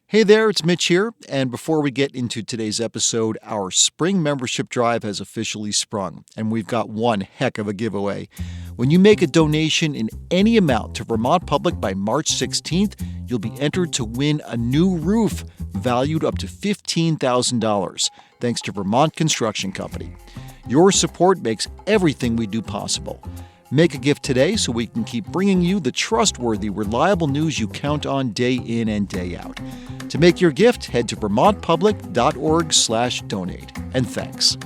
Hey there, it's Mitch here, and before we get into today's episode, our spring membership drive has officially sprung, and we've got one heck of a giveaway. When you make a donation in any amount to Vermont Public by March 16th, you'll be entered to win a new roof valued up to $15,000, thanks to Vermont Construction Company. Your support makes everything we do possible. Make a gift today so we can keep bringing you the trustworthy, reliable news you count on day in and day out. To make your gift, head to vermontpublic.org/donate. And thanks.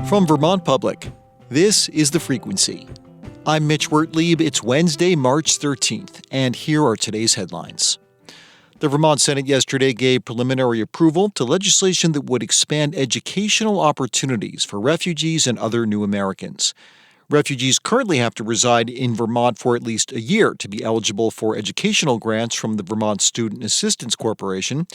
From Vermont Public, this is The Frequency. I'm Mitch Wertlieb. It's Wednesday, March 13th, and here are today's headlines. The Vermont Senate yesterday gave preliminary approval to legislation that would expand educational opportunities for refugees and other new Americans. Refugees currently have to reside in Vermont for at least a year to be eligible for educational grants from the Vermont Student Assistance Corporation.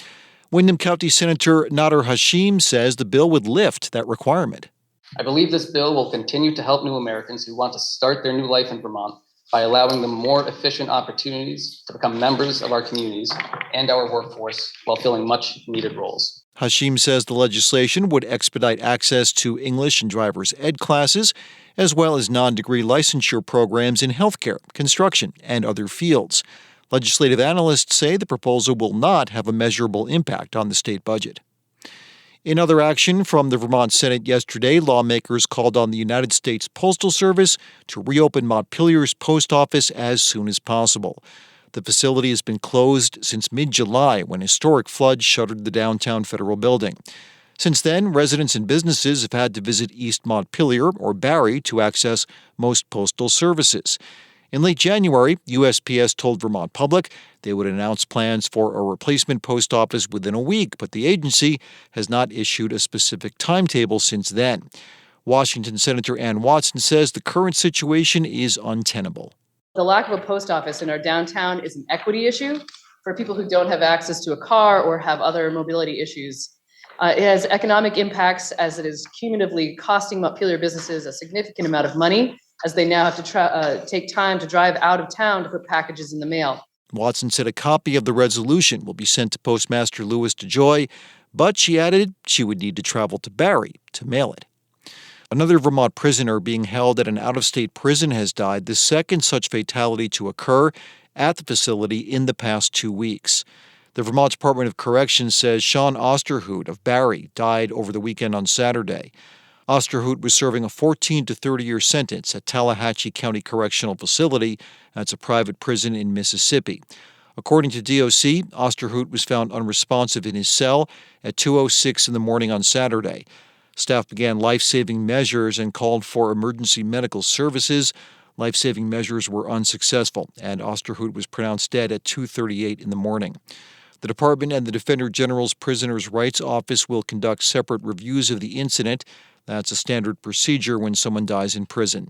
Windham County Senator Nader Hashim says the bill would lift that requirement. I believe this bill will continue to help new Americans who want to start their new life in Vermont by allowing them more efficient opportunities to become members of our communities and our workforce while filling much needed roles. Hashim says the legislation would expedite access to English and driver's ed classes, as well as non-degree licensure programs in healthcare, construction, and other fields. Legislative analysts say the proposal will not have a measurable impact on the state budget. In other action from the Vermont Senate yesterday, lawmakers called on the United States Postal Service to reopen Montpelier's post office as soon as possible. The facility has been closed since mid-July when historic floods shuttered the downtown federal building. Since then, residents and businesses have had to visit East Montpelier or Barrie to access most postal services. In late January, USPS told Vermont Public they would announce plans for a replacement post office within a week, but the agency has not issued a specific timetable since then. Washington Senator Ann Watson says the current situation is untenable. The lack of a post office in our downtown is an equity issue for people who don't have access to a car or have other mobility issues. It has economic impacts as it is cumulatively costing Montpelier businesses a significant amount of money, as they now have to take time to drive out of town to put packages in the mail. Watson said a copy of the resolution will be sent to Postmaster Louis DeJoy, but she added she would need to travel to Barrie to mail it. Another Vermont prisoner being held at an out-of-state prison has died, the second such fatality to occur at the facility in the past 2 weeks. The Vermont Department of Corrections says Sean Osterhout of Barrie died over the weekend on Saturday. Osterhout was serving a 14 to 30-year sentence at Tallahatchie County Correctional Facility. That's a private prison in Mississippi. According to DOC, Osterhout was found unresponsive in his cell at 2:06 in the morning on Saturday. Staff began life-saving measures and called for emergency medical services. Life-saving measures were unsuccessful, and Osterhout was pronounced dead at 2:38 in the morning. The department and the Defender General's Prisoners' Rights Office will conduct separate reviews of the incident. That's a standard procedure when someone dies in prison.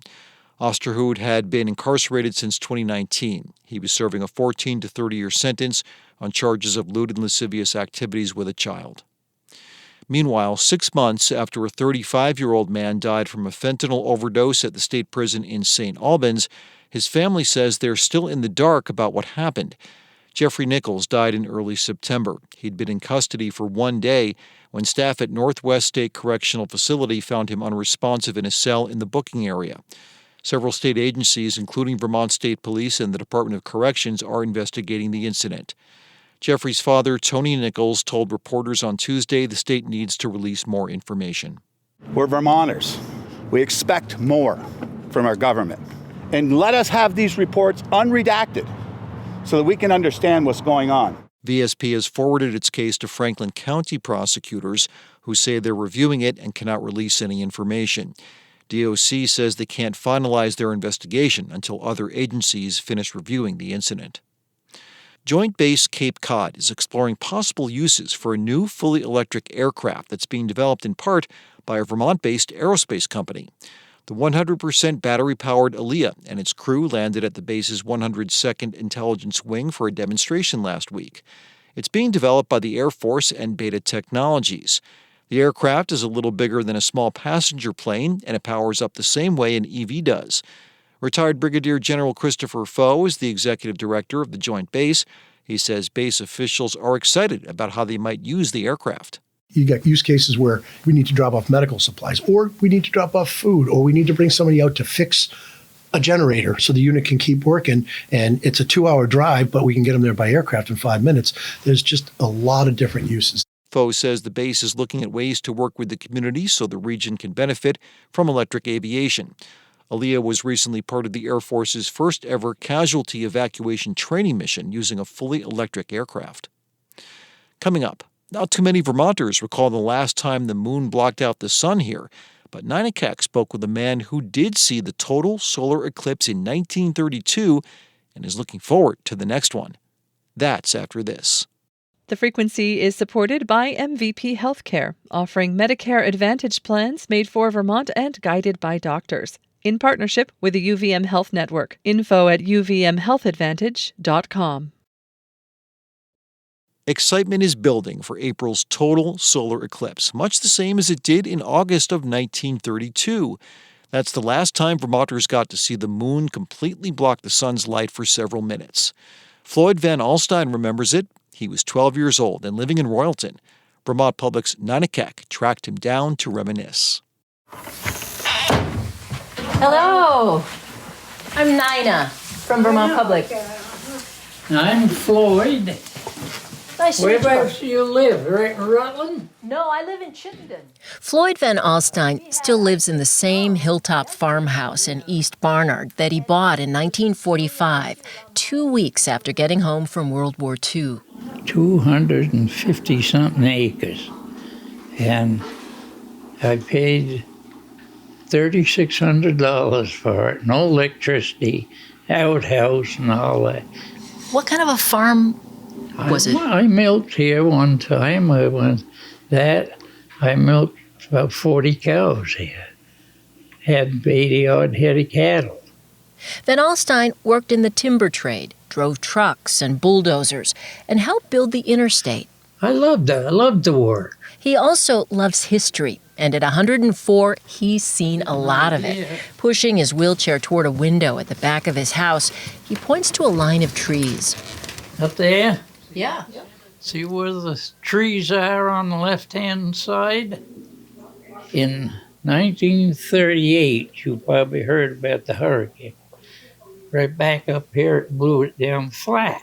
Osterhout had been incarcerated since 2019. He was serving a 14 to 30-year sentence on charges of lewd and lascivious activities with a child. Meanwhile, 6 months after a 35-year-old man died from a fentanyl overdose at the state prison in St. Albans, his family says they're still in the dark about what happened. Jeffrey Nichols died in early September. He'd been in custody for 1 day when staff at Northwest State Correctional Facility found him unresponsive in a cell in the booking area. Several state agencies, including Vermont State Police and the Department of Corrections, are investigating the incident. Jeffrey's father, Tony Nichols, told reporters on Tuesday the state needs to release more information. We're Vermonters. We expect more from our government. And let us have these reports unredacted so that we can understand what's going on. VSP has forwarded its case to Franklin County prosecutors, who say they're reviewing it and cannot release any information. DOC says they can't finalize their investigation until other agencies finish reviewing the incident. Joint Base Cape Cod is exploring possible uses for a new fully electric aircraft that's being developed in part by a Vermont-based aerospace company. The 100% battery-powered Aliyah and its crew landed at the base's 102nd Intelligence Wing for a demonstration last week. It's being developed by the Air Force and Beta Technologies. The aircraft is a little bigger than a small passenger plane, and it powers up the same way an EV does. Retired Brigadier General Christopher Foe is the executive director of the Joint Base. He says base officials are excited about how they might use the aircraft. You got use cases where we need to drop off medical supplies, or we need to drop off food, or we need to bring somebody out to fix a generator so the unit can keep working. And it's a 2-hour drive, but we can get them there by aircraft in 5 minutes. There's just a lot of different uses. Foe says the base is looking at ways to work with the community so the region can benefit from electric aviation. Aaliyah was recently part of the Air Force's first ever casualty evacuation training mission using a fully electric aircraft. Coming up, not too many Vermonters recall the last time the moon blocked out the sun here, but Nina Keck spoke with a man who did see the total solar eclipse in 1932 and is looking forward to the next one. That's after this. The frequency is supported by MVP Healthcare, offering Medicare Advantage plans made for Vermont and guided by doctors, in partnership with the UVM Health Network. Info at uvmhealthadvantage.com. Excitement is building for April's total solar eclipse, much the same as it did in August of 1932. That's the last time Vermonters got to see the moon completely block the sun's light for several minutes. Floyd Van Alstyne remembers it. He was 12 years old and living in Royalton. Vermont Public's Nina Keck tracked him down to reminisce. Hello, I'm Nina from Vermont Public. I'm Floyd. Nice to meet you. Whereabouts do you live? Right in Rutland? No, I live in Chittenden. Floyd Van Alstyne still lives in the same hilltop farmhouse in East Barnard that he bought in 1945, 2 weeks after getting home from World War II. 250-something acres. And I paid $3,600 for it. No electricity, outhouse and all that. What kind of a farm was it? I milked here one time. I milked about 40 cows here. Had 80-odd head of cattle. Van Alstyne worked in the timber trade, drove trucks and bulldozers, and helped build the interstate. I loved it. I loved the work. He also loves history, and at 104, he's seen a lot of it. Pushing his wheelchair toward a window at the back of his house, he points to a line of trees. Up there? Yeah. See where the trees are on the left-hand side? In 1938, you probably heard about the hurricane. Right back up here, it blew it down flat.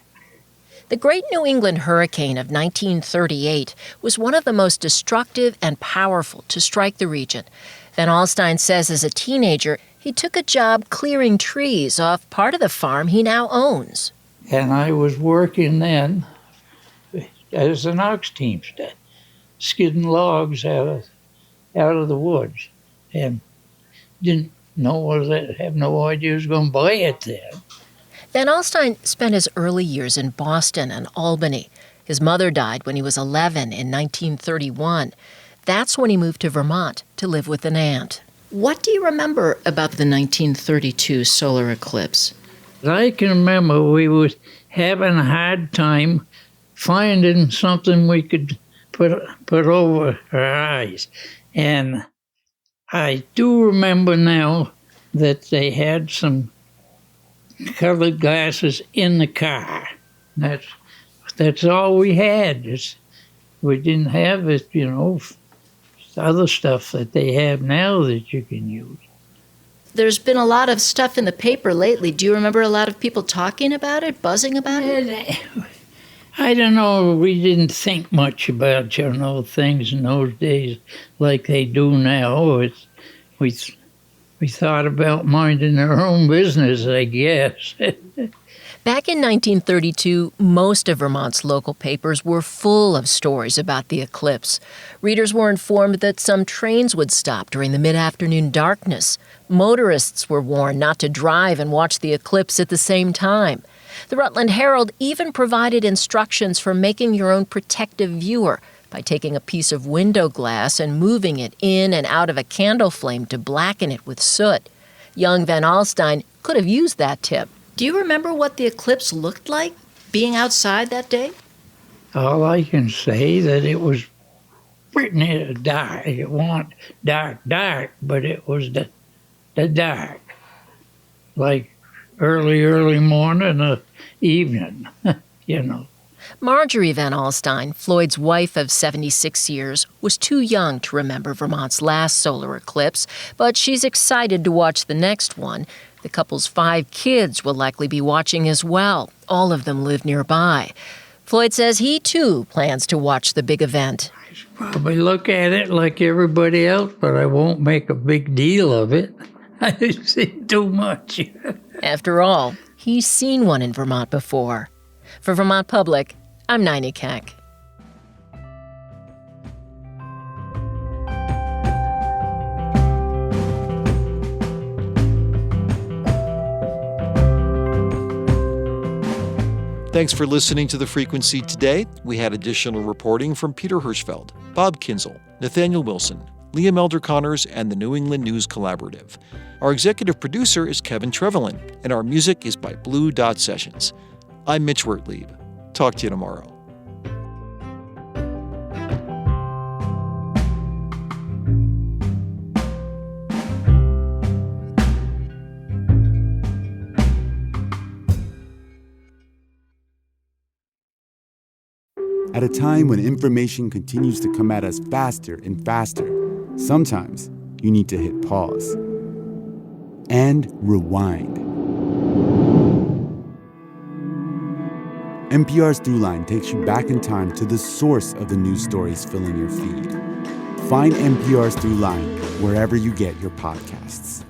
The Great New England Hurricane of 1938 was one of the most destructive and powerful to strike the region. Van Alstyne says as a teenager, he took a job clearing trees off part of the farm he now owns. And I was working then as an ox teamster, skidding logs out of the woods, and didn't know have no idea I was going to buy it then. Van Alstyne spent his early years in Boston and Albany. His mother died when he was 11 in 1931. That's when he moved to Vermont to live with an aunt. What do you remember about the 1932 solar eclipse? I can remember we was having a hard time finding something we could put over our eyes. And I do remember now that they had some colored glasses in the car. That's all we had. We didn't have it, other stuff that they have now that you can use. There's been a lot of stuff in the paper lately. Do you remember a lot of people talking about it, buzzing about it? I don't know. We didn't think much about, things in those days like they do now. We thought about minding our own business, I guess. Back in 1932, most of Vermont's local papers were full of stories about the eclipse. Readers were informed that some trains would stop during the mid-afternoon darkness. Motorists were warned not to drive and watch the eclipse at the same time. The Rutland Herald even provided instructions for making your own protective viewer by taking a piece of window glass and moving it in and out of a candle flame to blacken it with soot. Young Van Alstyne could have used that tip. Do you remember what the eclipse looked like, being outside that day? All I can say that it was pretty near dark. It wasn't dark, but it was the dark. Like early morning or evening, Marjorie Van Alstyne, Floyd's wife of 76 years, was too young to remember Vermont's last solar eclipse, but she's excited to watch the next one. The couple's 5 kids will likely be watching as well. All of them live nearby. Floyd says he, too, plans to watch the big event. Probably look at it like everybody else, but I won't make a big deal of it. I see too much. After all, he's seen one in Vermont before. For Vermont Public, I'm Nina Keck. Thanks for listening to The Frequency today. We had additional reporting from Peter Hirschfeld, Bob Kinzel, Nathaniel Wilson, Liam Elder Connors, and the New England News Collaborative. Our executive producer is Kevin Trevelyan, and our music is by Blue Dot Sessions. I'm Mitch Wertlieb. Talk to you tomorrow. At a time when information continues to come at us faster and faster, sometimes you need to hit pause and rewind. NPR's Throughline takes you back in time to the source of the news stories filling your feed. Find NPR's Throughline wherever you get your podcasts.